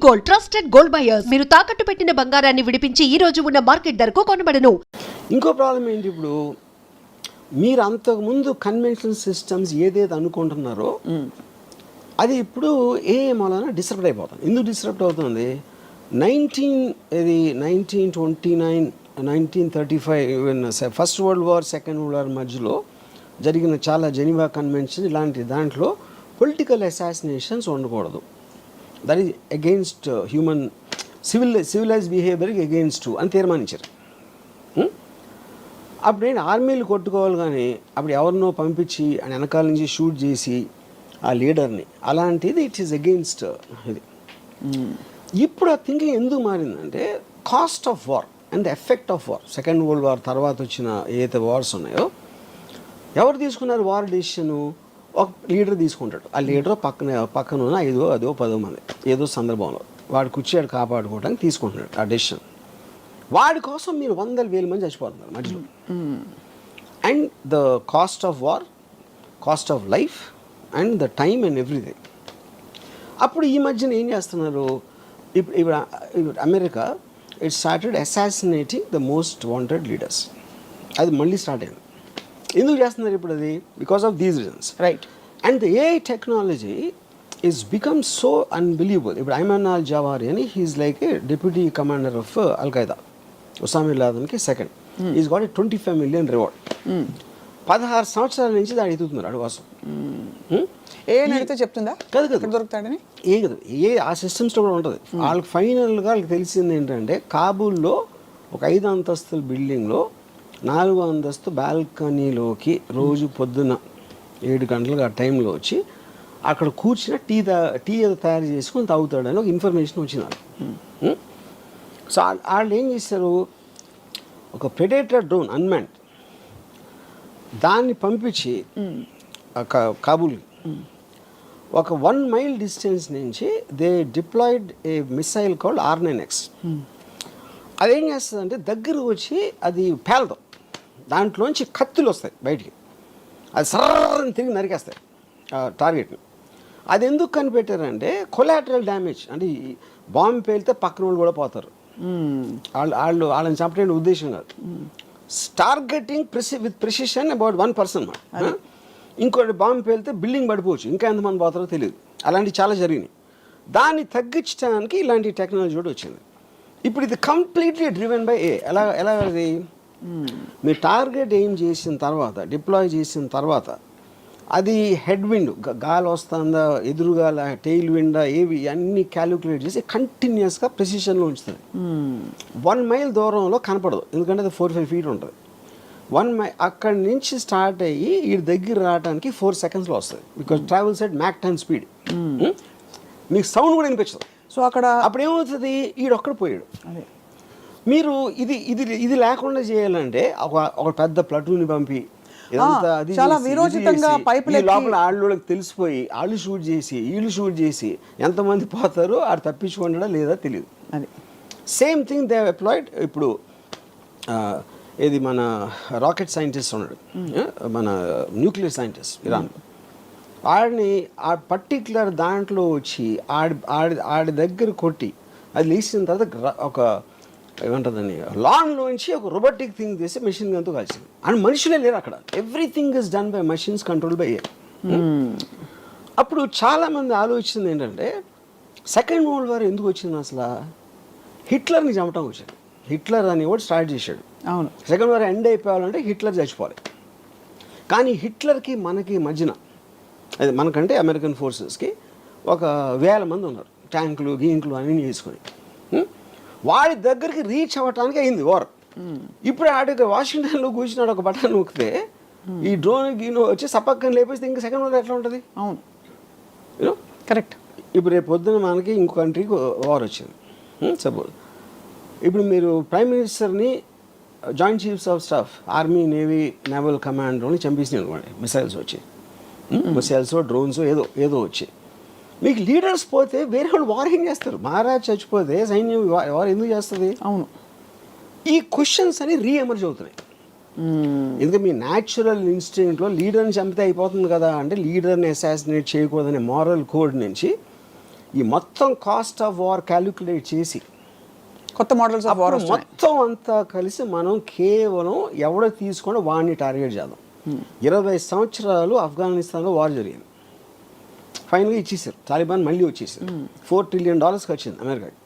Gold, trusted gold buyers. మీరు తాకట్టు పెట్టిన బంగారాన్ని విడిపించి ఈ రోజు ఉన్న మార్కెట్ ధరకు కొనబడను. ఇంకో ప్రాబ్లం ఏంటి, ఇప్పుడు మీరు అంతకుముందు కన్వెన్షనల్ సిస్టమ్స్ ఏదైతే అనుకుంటున్నారో అది ఇప్పుడు ఏ మూలన డిస్టర్బ్ అయిపోతుంది. ఎందుకు డిస్టర్బ్ అవుతుంది? 1935 first world war, second world war మధ్యలో జరిగిన చాలా జెనీవా కన్వెన్షన్ ఇలాంటి దాంట్లో పొలిటికల్ అసాసినేషన్స్ ఉండకూడదు. That is against human civilize బిహేవియర్కి అగెయిన్స్ట్ అని తీర్మానించారు. అప్పుడు నేను ఆర్మీలు కొట్టుకోవాలి, కానీ అప్పుడు ఎవరినో పంపించి ఆయన వెనకాల నుంచి షూట్ చేసి ఆ లీడర్ని, అలాంటిది ఇట్ ఈస్ అగెయిన్స్ట్ ఇది. ఇప్పుడు ఆ థింకింగ్ ఎందుకు మారిందంటే cost of war and the effect of war. Second world war తర్వాత వచ్చిన ఏదైతే వార్స్ ఉన్నాయో, ఎవరు తీసుకున్నారు వార్ డెసిషను? ఒక లీడర్ తీసుకుంటాడు. ఆ లీడర్ పక్కన ఉన్న 5, 10 మంది ఏదో సందర్భంలో వాడు కూర్చోడు కాపాడుకోవడానికి తీసుకుంటున్నాడు ఆ డెసిషన్. వాడి కోసం మీరు 100,000 మంది చచ్చిపోతున్నారు మధ్యలో. And the cost of war, cost of life and the time and everything. అప్పుడు ఈ మధ్యన ఏం చేస్తున్నారు, ఇప్పుడు America it started assassinating the most wanted leaders. అది మళ్ళీ స్టార్ట్ అయింది. ఎందుకు చేస్తున్నారు ఇప్పుడు అది? Because of these reasons, right? And the AI technology is become so unbelievable. ఇప్పుడు ఐమన్ అల్ జవారి అని he is like a deputy commander of al-Qaeda, Osama bin లాదెన్కి second. Is got a 25 million reward. 16 సంవత్సరాల నుంచి దాన్ని ఎదుగుతున్నారు అడు కోసం. అయితే చెప్తుందా కదా దొరుకుతాడని? ఏం కదా, ఆ సిస్టమ్స్లో కూడా ఉంటుంది. వాళ్ళకి ఫైనల్గా వాళ్ళకి తెలిసింది ఏంటంటే, కాబూల్లో ఒక 5 అంతస్తుల బిల్డింగ్లో 4వ అంతస్తు బాల్కనీలోకి రోజు పొద్దున్న 7 గంటలకు ఆ టైంలో వచ్చి అక్కడ కూర్చున్న టీ ఏదో తయారు చేసుకొని తాగుతాడని ఒక ఇన్ఫర్మేషన్ వచ్చింది వాళ్ళకి. సో వాళ్ళు ఏం చేశారు, ఒక ప్రెడేటర్ డ్రోన్ అన్మాన్డ్ దాన్ని పంపించి కాబూల్కి ఒక 1 mile డిస్టెన్స్ నుంచి they deployed a missile called R9X. అదేం చేస్తుందంటే దగ్గరకు వచ్చి అది పేలదు, దాంట్లోంచి కత్తులు వస్తాయి బయటికి, అది సర్రని తిరిగి నరికేస్తాయి టార్గెట్ని. అది ఎందుకు కనిపెట్టారంటే కొలాటరల్ డ్యామేజ్, అంటే బాంబు పేలితే పక్కన వాళ్ళు కూడా పోతారు, వాళ్ళని చంపడానికి ఉద్దేశం కాదు. Targeting with precision about 1 person. ఇంకోటి బాంబు పేలితే బిల్డింగ్ పడిపోవచ్చు, ఇంకా ఎంతమంది పోతారో తెలియదు. అలాంటివి చాలా జరిగినాయి. దాన్ని తగ్గించడానికి ఇలాంటి టెక్నాలజీ కూడా వచ్చింది. ఇప్పుడు ఇది కంప్లీట్లీ డ్రివెన్ బై ఏ. ఎలా అది మీరు టార్గెట్ ఎయిమ్ చేసిన తర్వాత, డిప్లాయ్ చేసిన తర్వాత, అది హెడ్ విండ్ గాలి వస్తుందా, ఎదురుగాల, టెయిల్ విండా, ఏవి అన్నీ క్యాలిక్యులేట్ చేసి కంటిన్యూస్గా ప్రెసిషన్లో ఉంచుతుంది. 1 mile దూరంలో కనపడదు, ఎందుకంటే అది 4-5 feet ఉంటుంది. 1 mile అక్కడి నుంచి స్టార్ట్ అయ్యి ఈ దగ్గర రావడానికి 4 secondsలో వస్తుంది. Because travels at Mach 10 speed. మీకు సౌండ్ కూడా వినిపించదు. సో అప్పుడు ఏమవుతుంది, ఈడొక్కడ పోయాడు. మీరు ఇది లేకుండా చేయాలంటే ఒక పెద్ద ప్లటూని పంపి చాలా విరోచితంగా లోపల వాళ్ళకి తెలిసిపోయి వాళ్ళు షూట్ చేసి వీళ్ళు షూట్ చేసి ఎంతమంది పోతారో ఆడు తప్పించుకుంటాడా లేదా తెలియదు. Same thing they applied. ఇప్పుడు ఇది మన రాకెట్ సైంటిస్ట్ ఉన్నాడు, మన న్యూక్లియర్ సైంటిస్ట్ ఇరాన్, ఆడిని ఆ పర్టిక్యులర్ దాంట్లో వచ్చి ఆడి దగ్గర కొట్టి అది లేచిన తర్వాత ఒక ఏమంటుందని లాన్లోంచి ఒక రోబోటిక్ థింగ్ చేసి మెషిన్ గన్తో కలిసింది. అండ్ మనుషులే లేరు అక్కడ, everything is done by machines control by a. అప్పుడు చాలామంది ఆలోచించింది ఏంటంటే, సెకండ్ వరల్డ్ వార్ ఎందుకు వచ్చింది అసలు? హిట్లర్ని చంపటం వచ్చింది. హిట్లర్ అని కూడా స్టార్ట్ చేశాడు. అవును, సెకండ్ వార్ ఎండ్ అయిపోవాలంటే హిట్లర్ చచ్చిపోవాలి. కానీ హిట్లర్కి మనకి మధ్యన, అది మనకంటే అమెరికన్ ఫోర్సెస్కి ఒక 1000 మంది ఉన్నారు, ట్యాంకులు గీంకులు అన్నీ చేసుకొని. వాడి దగ్గరికి రీచ్ అవ్వటానికి అయింది వార్. ఇప్పుడు ఆడికి వాషింగ్టన్లో కూర్చున్నాడు, ఒక బటన్ నొక్కితే ఈ డ్రోన్ గీనో వచ్చి సపక్కని లేపేస్తే ఇంకా సెకండ్ వార్ ఎట్లా ఉంటుంది? అవును, కరెక్ట్. ఇప్పుడు రేపు పొద్దున మనకి ఇంకో కంట్రీకి వార్ వచ్చింది సపోజ్. ఇప్పుడు మీరు ప్రైమ్ మినిస్టర్ని, joint chiefs of staff, army, navy, naval కమాండర్ని చంపేసినాయి అనుకోండి, మిసైల్స్ వచ్చి, మిసైల్స్ డ్రోన్స్ ఏదో వచ్చి, మీకు లీడర్స్ పోతే వేరే వాళ్ళు వార్ ఏం చేస్తారు? మహారాజ్ చచ్చిపోతే సైన్యం వార్ ఎందుకు చేస్తుంది? అవును, ఈ క్వశ్చన్స్ అని రీఎమర్జ్ అవుతున్నాయి. ఎందుకంటే మీ న్యాచురల్ ఇన్స్టింక్ట్లో లీడర్ని చంపితే అయిపోతుంది కదా అంటే, లీడర్ని అసాసినేట్ చేయకూడదనే మారల్ కోడ్ నుంచి ఈ మొత్తం కాస్ట్ ఆఫ్ వార్ క్యాలిక్యులేట్ చేసి కొత్త మోడల్స్ ఆఫ్ వార్ అప్పుడు మొత్తం అంతా కలిసి మనం కేవలం ఎవడో తీసుకొని వాడిని టార్గెట్ చేద్దాం. 20 సంవత్సరాలు ఆఫ్ఘనిస్తాన్లో వార్ జరిగింది. ఫైనల్గా ఇచ్చేసారు, తాలిబాన్ మళ్ళీ వచ్చేసారు. $4 trillion ఖర్చింది అమెరికాకి.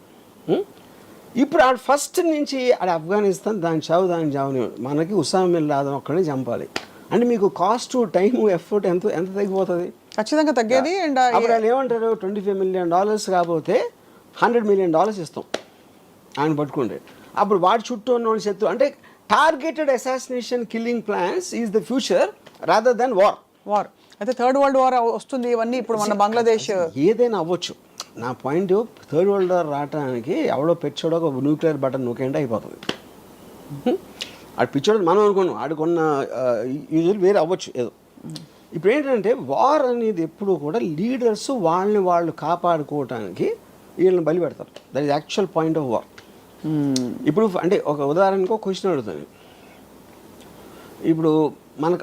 ఇప్పుడు ఆడ ఫస్ట్ నుంచి ఆడ ఆఫ్ఘనిస్తాన్ దాని చావుని మనకి ఉసామా బిన్ లాదెన్ ఒక్కడే చంపాలి అంటే మీకు కాస్ట్, టైము, ఎఫర్ట్ ఎంత తగ్గిపోతుంది? ఖచ్చితంగా తగ్గేది. అండ్ అప్పుడు వాళ్ళు ఏమంటారు, $25 million కాకపోతే $100 million ఇస్తాం ఆయన పట్టుకుంటే. అప్పుడు వాడి చుట్టూ ఉన్న వాళ్ళు శత్రు అంటే targeted assassination killing plans is the future rather than war. అయితే థర్డ్ వరల్డ్ వార్ వస్తుంది. ఇవన్నీ ఇప్పుడు మన బంగ్లాదేశ్ ఏదైనా అవ్వచ్చు. నా పాయింట్ థర్డ్ వరల్డ్ వార్ రావడానికి ఎవడో పెచ్చోడో ఒక న్యూక్లియర్ బటన్ నొక్కేంటే అయిపోతుంది. ఆడు పిచ్చోడు మనం అనుకున్నాం, ఆడుకున్న యూజువల్ వేరే అవ్వచ్చు ఏదో. ఇప్పుడు ఏంటంటే వార్ అనేది ఎప్పుడు కూడా లీడర్స్ వాళ్ళని వాళ్ళు కాపాడుకోవటానికి వీళ్ళని బలి పెడతారు. That is actual point of war. ఇప్పుడు అంటే ఒక ఉదాహరణకు ఒక క్వశ్చన్ అడుగుతాను. ఇప్పుడు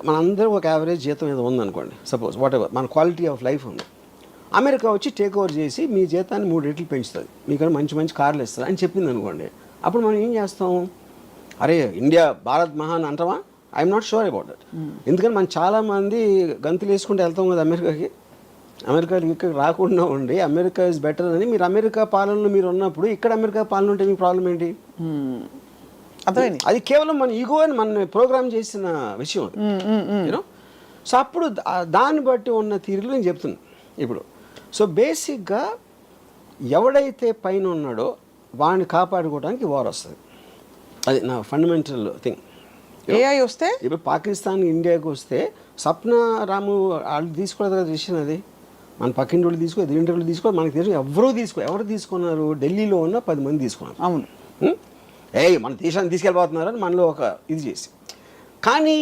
మనందరూ ఒక యావరేజ్ జీతం ఏదో ఉందనుకోండి, సపోజ్ వాట్ ఎవర్ మన క్వాలిటీ ఆఫ్ లైఫ్ ఉంది. అమెరికా వచ్చి టేక్ ఓవర్ చేసి మీ జీతాన్ని 3 రెట్లు పెంచుతుంది, మీకు మంచి కార్లు ఇస్తుంది అని చెప్పింది అనుకోండి. అప్పుడు మనం ఏం చేస్తాం? అరే ఇండియా భారత్ మహాన్ అంటామా? I'm not sure about that. ఎందుకంటే మనం చాలామంది గంతులు వేసుకుంటూ వెళ్తాం కదా అమెరికాకి ఇక్కడ రాకుండా ఉండి అమెరికా ఇస్ బెటర్ అని. మీరు అమెరికా పాలనలో మీరు ఉన్నప్పుడు ఇక్కడ అమెరికా పాలన ఉంటే మీకు ప్రాబ్లం ఏంటి? అర్థమైంది. అది కేవలం మన ఈగో అని మన ప్రోగ్రామ్ చేసిన విషయం అది, యూనో. సో అప్పుడు దాన్ని బట్టి ఉన్న తీరులో నేను చెప్తున్నాను ఇప్పుడు. సో బేసిక్గా ఎవడైతే పైన ఉన్నాడో వాడిని కాపాడుకోవడానికి వార్ వస్తుంది. అది నా ఫండమెంటల్ థింగ్. ఏఐ వస్తే ఇప్పుడు పాకిస్తాన్ ఇండియాకి వస్తే సప్న రాము వాళ్ళు తీసుకోలేదు కదా డిసిషన్. అది మన పక్కింటి వాళ్ళు తీసుకో, ఎదురింటి వాళ్ళు తీసుకో, మనకి తెలుసు ఎవరు తీసుకున్నారు? ఢిల్లీలో ఉన్న 10 మంది తీసుకున్నారు. అవును. మన దేశాన్ని తీసుకెళ్ళిపోతున్నారు అని మనలో ఒక ఇది చేసి. కానీ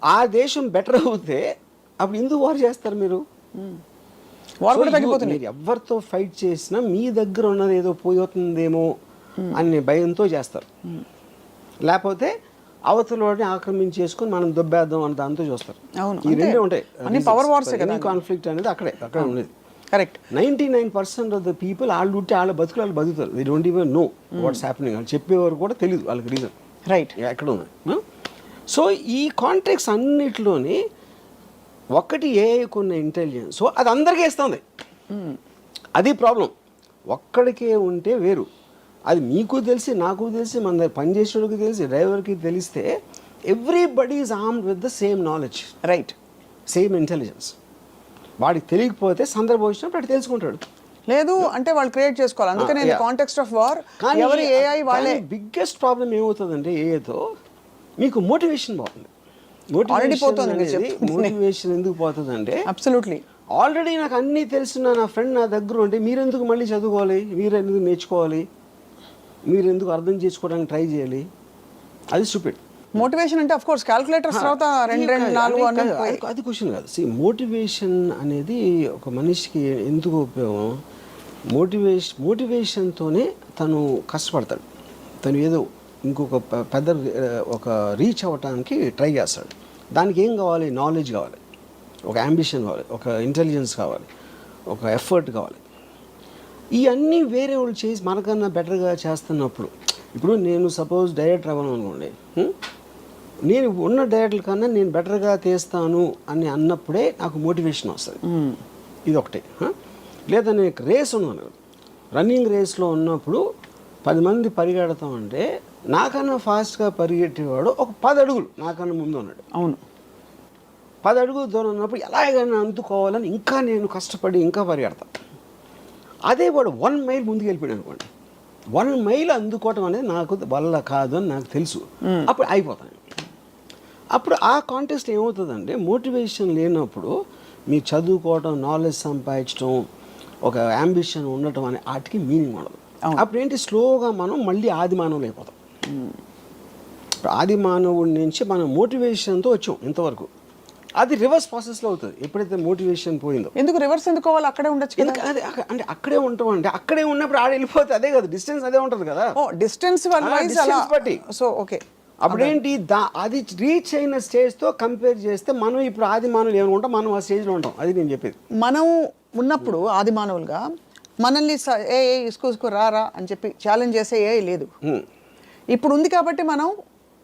ఆ దేశం బెటర్ అవుతే అప్పుడు ఎందుకు వార్ చేస్తారు మీరు? వార్ కూడా తగ్గిపోతుంది. మీరు ఎవరితో ఫైట్ చేసినా మీ దగ్గర ఉన్నది ఏదో పోతుందేమో అనే భయంతో చేస్తారు. లేకపోతే అవతలని ఆక్రమించేసుకొని మనం దొబ్బేద్దాం అని దాంతో చూస్తారు. ఈ రెండే ఉంటాయి. పవర్ వార్స్ కదా. కాన్ఫ్లిక్ట్ అనేది అక్కడ ఉండేది. కరెక్ట్. 99% ఆఫ్ ద పీపుల్ వాళ్ళు ఉంటే వాళ్ళ బతుకులు బతుకుతారు. They don't even know what's happening. వాళ్ళు చెప్పేవారు కూడా తెలియదు వాళ్ళకి రీజన్. రైట్. ఎక్కడ ఉంది. సో ఈ కాంటెక్స్ అన్నిటిలోని ఒకటి ఏఐకున్న ఇంటెలిజెన్స్, సో అది అందరికీ ఇస్తుంది. అది ప్రాబ్లం. ఒక్కడికే ఉంటే వేరు. అది మీకు తెలిసి, నాకు తెలిసి, మన దగ్గర పనిచేసేవాడికి తెలిసి, డ్రైవర్కి తెలిస్తే everybody is armed with the same knowledge, right, same intelligence. వాడికి తెలియకపోతే సందర్భం వచ్చినప్పుడు అటు తెలుసుకుంటాడు. లేదు అంటే వాళ్ళు క్రియేట్ చేసుకోవాలి. అందుకనే కాంటెక్స్ట్ ఆఫ్ వార్ ఎవరి ఏఐ వాళ్ళే. బిగ్గెస్ట్ ప్రాబ్లం ఏమవుతుందంటే ఏఐతో మీకు మోటివేషన్ పోతుంది. మోటివేషన్ ఎందుకు పోతుందంటే అబ్సల్యూట్లీ ఆల్రెడీ నాకు అన్నీ తెలిసిన నా ఫ్రెండ్ నా దగ్గర ఉంటే మీరెందుకు మళ్ళీ చదువుకోవాలి, మీరెందుకు నేర్చుకోవాలి, మీరు ఎందుకు అర్థం చేసుకోవడానికి ట్రై చేయాలి? అది స్టూపిడ్. మోటివేషన్ అంటే ఆఫ్ కోర్స్ క్యాలిక్యులేటర్స్ తర్వాత 2, 4 అది క్వశ్చన్ కాదు. మోటివేషన్ అనేది ఒక మనిషికి ఎందుకు ఉపయోగం? మోటివేషన్తోనే తను కష్టపడతాడు. తను ఏదో ఇంకొక పెద్ద ఒక రీచ్ అవ్వటానికి ట్రై చేస్తాడు. దానికి ఏం కావాలి? నాలెడ్జ్ కావాలి, ఒక అంబిషన్ కావాలి, ఒక ఇంటెలిజెన్స్ కావాలి, ఒక ఎఫర్ట్ కావాలి. ఇవన్నీ వేరే వాళ్ళు చేసి మనకన్నా బెటర్గా చేస్తున్నప్పుడు, ఇప్పుడు నేను సపోజ్ డైరెక్టర్ అవ్వను అనుకోండి, నేను ఉన్న డైరెక్టర్ కన్నా నేను బెటర్గా తీస్తాను అని అన్నప్పుడే నాకు మోటివేషన్ వస్తుంది. ఇది ఒకటి. లేదా నేను రేస్ ఉన్నాను, రన్నింగ్ రేస్లో ఉన్నప్పుడు 10 మంది పరిగెడతామంటే నాకన్నా ఫాస్ట్గా పరిగెట్టేవాడు ఒక 10 అడుగులు నాకన్నా ముందు ఉన్నాడు. అవును. 10 అడుగులు దూరం ఉన్నప్పుడు ఎలాగైనా అందుకోవాలని ఇంకా నేను కష్టపడి ఇంకా పరిగెడతాను. అదే వాడు 1 మైల్ ముందుకు వెళ్ళిపోయాడు అనుకోండి, 1 మైల్ అందుకోవటం అనేది నాకు వల్ల కాదు అని నాకు తెలుసు. అప్పుడు అయిపోతాను. అప్పుడు ఆ కాంటెక్స్ట్ ఏమవుతుందంటే మోటివేషన్ లేనప్పుడు మీరు చదువుకోవటం, నాలెడ్జ్ సంపాదించడం, ఒక అంబిషన్ ఉండటం అనే వాటికి మీనింగ్ ఉండదు. అప్పుడు ఏంటి, స్లోగా మనం మళ్ళీ ఆది మానవులు అయిపోతాం. ఆది మానవుడి నుంచి మనం మోటివేషన్తో వచ్చాం ఇంతవరకు. అది రివర్స్ ప్రాసెస్లో అవుతుంది ఎప్పుడైతే మోటివేషన్ పోయిందో. ఎందుకు రివర్స్ ఎందుకు అవ్వాలి? అక్కడే ఉండొచ్చు. అది అంటే అక్కడే ఉంటాం అంటే అక్కడే ఉన్నప్పుడు ఆడ వెళ్ళిపోతే అదే కదా, డిస్టెన్స్ అదే ఉంటుంది కదా. డిస్టెన్స్ బట్టి. So okay. అప్పుడేంటి, అది రీచ్ అయిన స్టేజ్తో కంపేర్ చేస్తే మనం ఇప్పుడు ఆది మానవులు ఏమనుకుంటాం, మనం ఆ స్టేజ్లో ఉంటాం. అది నేను చెప్పేది. మనం ఉన్నప్పుడు ఆది మానవులుగా మనల్ని ఏ ఇసుకు రారా అని చెప్పి ఛాలెంజ్ చేసే ఏ లేదు. ఇప్పుడు ఉంది కాబట్టి మనం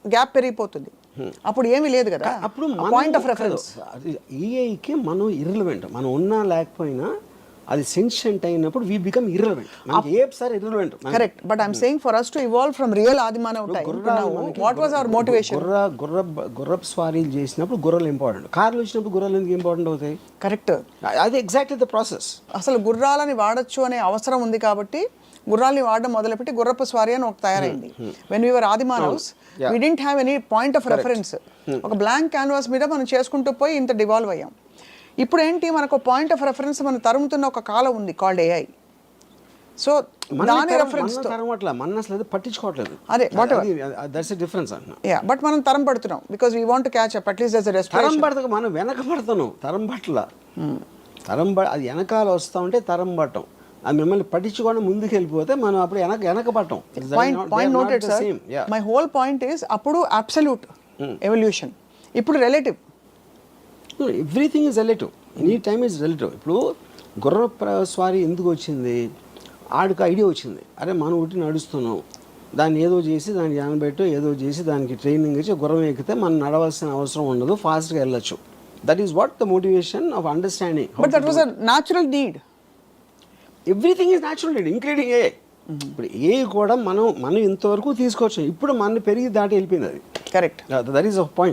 గ్యాప్ పెరిగిపోతుంది. అప్పుడు ఏమీ లేదు కదా. అప్పుడు పాయింట్ ఆఫ్ రెఫరెన్స్ ఏఐకి మనం ఇర్రెలవెంట్, మనం ఉన్నా లేకపోయినా అది సెన్షెంట్ అయినప్పుడు వీ బికమ్ ఇర్రెలవెంట్. మనకి ఏ sir irrelevant. Correct. But I'm saying for us to evolve from real ఆదిమానవ time. What was our motivation? గుర్రపు స్వారీలు చేసినప్పుడు గుర్రాలు ఇంపార్టెంట్, కార్లు వచ్చినప్పుడు గుర్రాలు ఎందుకు ఇంపార్టెంట్ అవుతాయి? కరెక్ట్. అది ఎగ్జాక్ట్లీ ద ప్రాసెస్. అసలు గుర్రాలని వాడచ్చు అనే అవసరం ఉంది కాబట్టి గుర్రాలని వాడడం మొదలుపెట్టి గుర్రపు స్వారీ అని ఒక తయారైంది. వెన్ వీఆర్ ఆదిమానవ్స్ we didn't have any point of reference. ఒక బ్లాంక్ క్యాన్వాస్ మీద మనం చేసుకుంటూ పోయి ఇంత డివాల్వ్ అయ్యాం. ఇప్పుడు ఏంటి, మనకు పాయింట్ ఆఫ్ రెఫరెన్స్ మనం తరుముతున్న ఒక కాలం ఉంది కాల్డ్ ఏఐ. సో దాని రెఫరెన్స్ మన అసలు పట్టించుకోవట్లేదు. అదే దట్స్ డిఫరెన్స్ అన్న. బట్ మనం తరం పడుతున్నాం because we want to catch up at least as a respiration. తరం పడతాం, మనం వెనక పడతాను. తరం పట్ల అది వెనకాల వస్తా ఉంటే తరం పట్టం. అది మిమ్మల్ని పట్టించుకొని ముందుకు వెళ్ళిపోతే మనం అప్పుడు వెనక పట్టం. Point noted sir. My whole point is అప్పుడు అబ్సల్యూట్ ఎవల్యూషన్, ఇప్పుడు relative. Everything is relative, any time is relative. ఇప్పుడు గుర్ర స్వారీ ఎందుకు వచ్చింది? ఆడికి ఐడియా వచ్చింది, అరే మనం ఒకటి నడుస్తున్నాం, దాన్ని ఏదో చేసి దాన్ని జానబెట్టు ఏదో చేసి దానికి ట్రైనింగ్ ఇచ్చి గుర్రం ఎక్కితే మనం నడవాల్సిన అవసరం ఉండదు, ఫాస్ట్గా వెళ్ళొచ్చు. That is what the motivation of understanding. But that was a natural need. Everything is natural need including a. ఇప్పుడు ఏ కూడా మనం ఇంతవరకు తీసుకోవచ్చు, ఇప్పుడు మన పెరిగి దాటి వెళ్ళిపోయింది అది. Correct. That is a point.